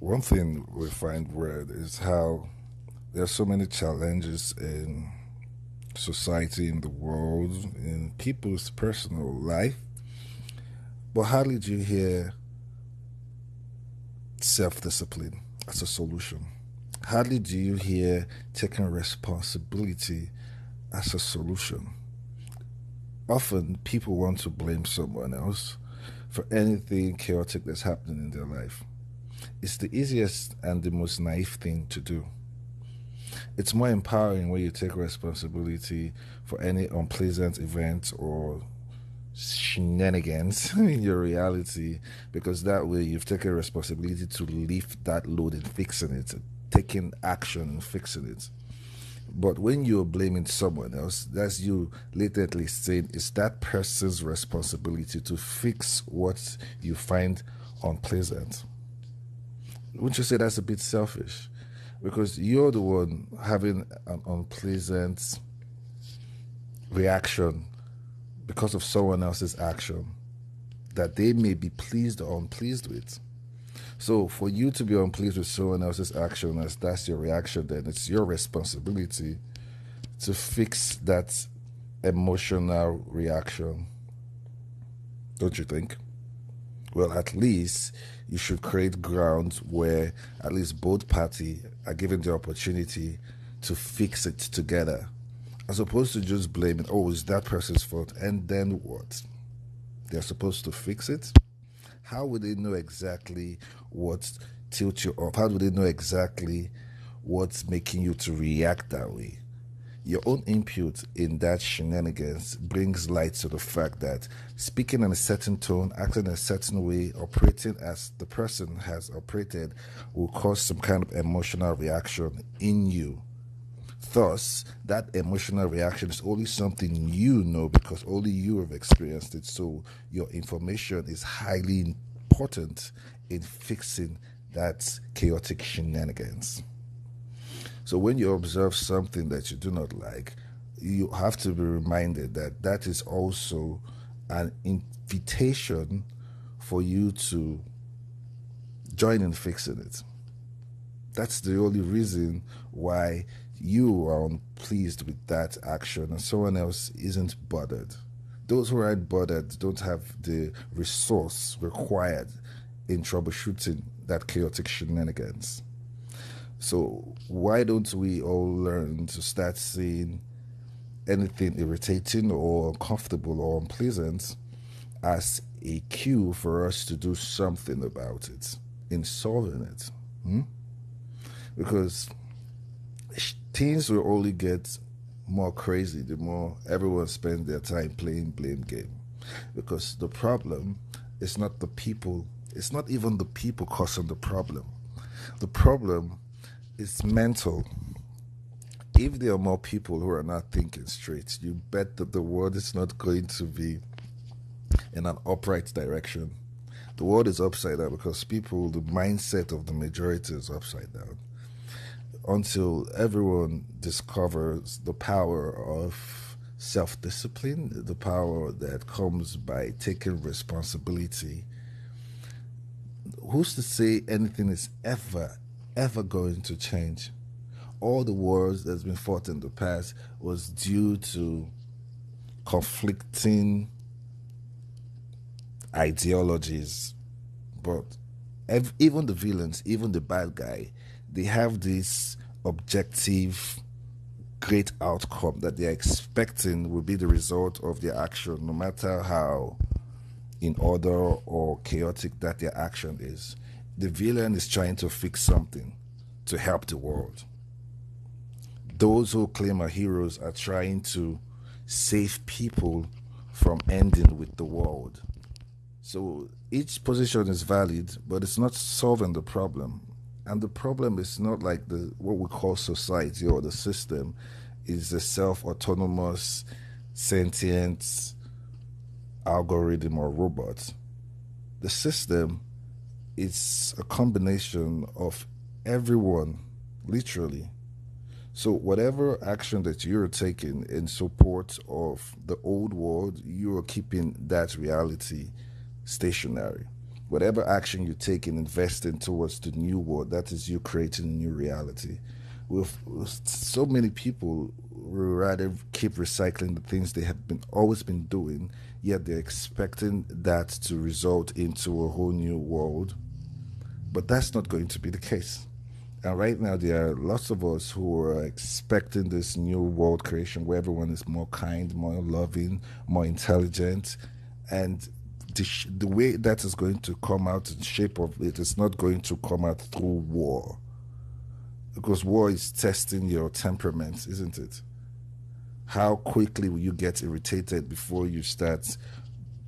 One thing we find weird is how there are so many challenges in society, in the world, in people's personal life, but hardly do you hear self discipline as a solution. Hardly do you hear taking responsibility as a solution. Often people want to blame someone else for anything chaotic that's happening in their life. It's the easiest and the most naive thing to do. It's more empowering when you take responsibility for any unpleasant event or shenanigans in your reality, because that way you've taken responsibility to lift that load and fixing it, taking action and fixing it. But when you're blaming someone else, that's you latently saying it's that person's responsibility to fix what you find unpleasant. Wouldn't you say that's a bit selfish? Because you're the one having an unpleasant reaction because of someone else's action that they may be pleased or unpleased with. So for you to be unpleased with someone else's action, as that's your reaction, then it's your responsibility to fix that emotional reaction, don't you think? Well, at least you should create grounds where at least both parties are given the opportunity to fix it together, as opposed to just blaming, oh, it's that person's fault, and then what? They're supposed to fix it? How would they know exactly what tilt you off? How do they know exactly what's making you to react that way? Your own input in that shenanigans brings light to the fact that speaking in a certain tone, acting in a certain way, operating as the person has operated will cause some kind of emotional reaction in you. Thus, that emotional reaction is only something you know because only you have experienced it. So, your information is highly important in fixing that chaotic shenanigans. So when you observe something that you do not like, you have to be reminded that that is also an invitation for you to join in fixing it. That's the only reason why you are unpleased with that action and someone else isn't bothered. Those who aren't bothered don't have the resource required in troubleshooting that chaotic shenanigans. So why don't we all learn to start seeing anything irritating or uncomfortable or unpleasant as a cue for us to do something about it in solving it? Hmm? Because things will only get more crazy the more everyone spends their time playing blame game. Because the problem is not the people, it's not even the people causing the problem. The problem is mental. If there are more people who are not thinking straight, you bet that the world is not going to be in an upright direction. The world is upside down because people, the mindset of the majority is upside down. Until everyone discovers the power of self discipline, the power that comes by taking responsibility, who's to say anything is ever going to change? All the wars that's been fought in the past was due to conflicting ideologies. But even the villains, even the bad guy, they have this objective great outcome that they're expecting will be the result of their action, no matter how in order or chaotic that their action is. The villain is trying to fix something to help the world. Those who claim are heroes are trying to save people from ending with the world. So each position is valid, but it's not solving the problem. And the problem is not like the what we call society or the system is a self-autonomous, sentient algorithm or robot. The system is a combination of everyone, literally. So whatever action that you're taking in support of the old world, you are keeping that reality stationary. Whatever action you take in investing towards the new world, that is you creating a new reality. With so many people would rather keep recycling the things they have been always been doing, yet they're expecting that to result into a whole new world. But that's not going to be the case. And right now, there are lots of us who are expecting this new world creation where everyone is more kind, more loving, more intelligent, and the way that is going to come out, the shape of it, is not going to come out through war, because war is testing your temperament, isn't it? How quickly will you get irritated before you start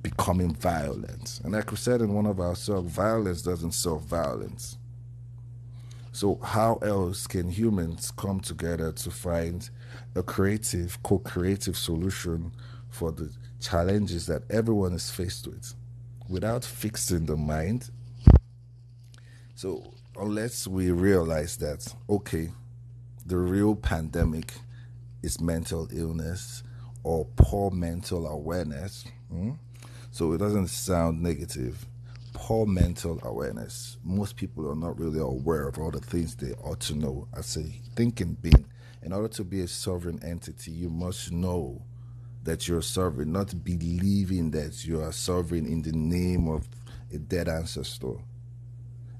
becoming violent? And like we said in one of our songs, violence doesn't solve violence. So how else can humans come together to find a creative, co-creative solution for the challenges that everyone is faced with without fixing the mind? So unless we realize that, okay, the real pandemic is mental illness or poor mental awareness, so it doesn't sound negative. Poor mental awareness. Most people are not really aware of all the things they ought to know as a thinking being. In order to be a sovereign entity, you must know that you're sovereign, not believing that you are sovereign in the name of a dead ancestor.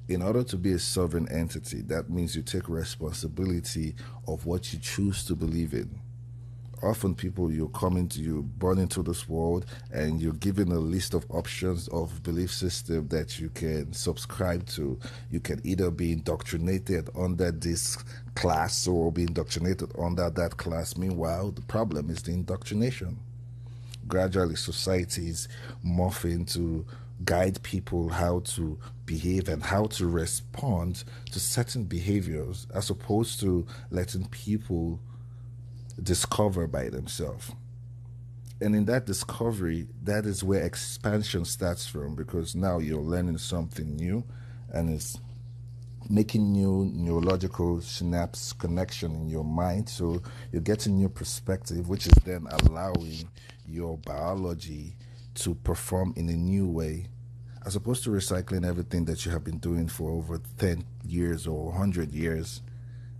In order to be a sovereign entity, that means you take responsibility of what you choose to believe in. Often people, you born into this world and you're given a list of options of belief system that you can subscribe to. You can either be indoctrinated under this class or be indoctrinated under that class. Meanwhile, the problem is the indoctrination. Gradually, societies morph into guide people how to behave and how to respond to certain behaviors, as opposed to letting people discover by themselves. And in that discovery, that is where expansion starts from, because now you're learning something new and it's making new neurological synapse connection in your mind. So you're getting new perspective, which is then allowing your biology to perform in a new way, as opposed to recycling everything that you have been doing for over 10 years or 100 years.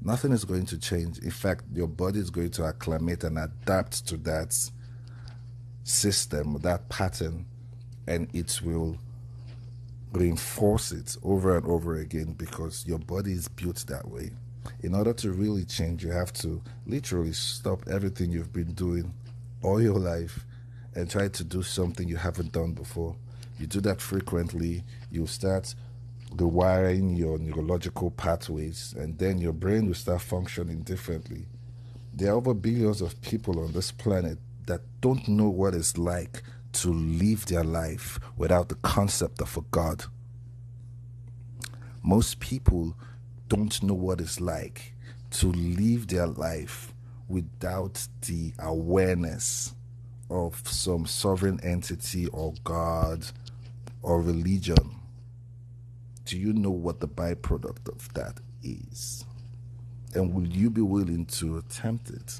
Nothing is going to change. In fact, your body is going to acclimate and adapt to that system, that pattern, and it will reinforce it over and over again, because your body is built that way. In order to really change, you have to literally stop everything you've been doing all your life and try to do something you haven't done before. You do that frequently, you start rewiring your neurological pathways, and then your brain will start functioning differently. There are over billions of people on this planet that don't know what it's like to live their life without the concept of a God. Most people don't know what it's like to live their life without the awareness of some sovereign entity or God or religion. Do you know what the byproduct of that is? And will you be willing to attempt it?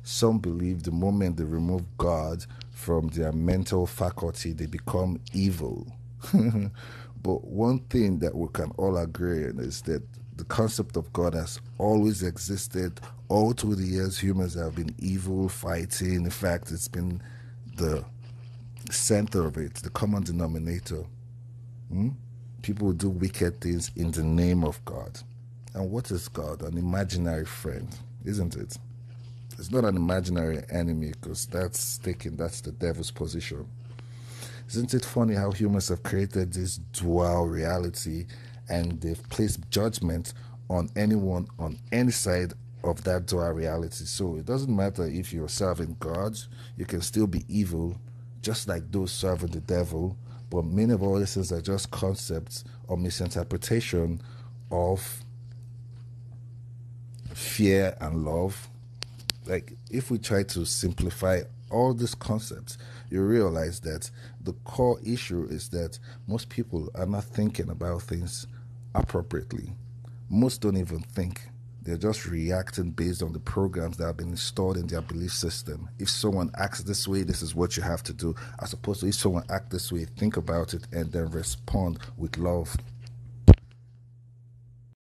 Some believe the moment they remove God from their mental faculty, they become evil. But one thing that we can all agree on is that the concept of God has always existed. All through the years, humans have been evil, fighting. In fact, it's been the center of it, the common denominator. People do wicked things in the name of God. And what is God? An imaginary friend, isn't it? It's not an imaginary enemy, because that's the devil's position. Isn't it funny how humans have created this dual reality, and they've placed judgment on anyone on any side of that dual reality? So it doesn't matter if you're serving God, you can still be evil, just like those serving the devil. But many of all these things are just concepts or misinterpretation of fear and love. Like, if we try to simplify all these concepts, you realize that the core issue is that most people are not thinking about things appropriately. Most don't even think. They're just reacting based on the programs that have been installed in their belief system. If someone acts this way, this is what you have to do. As opposed to if someone acts this way, think about it and then respond with love.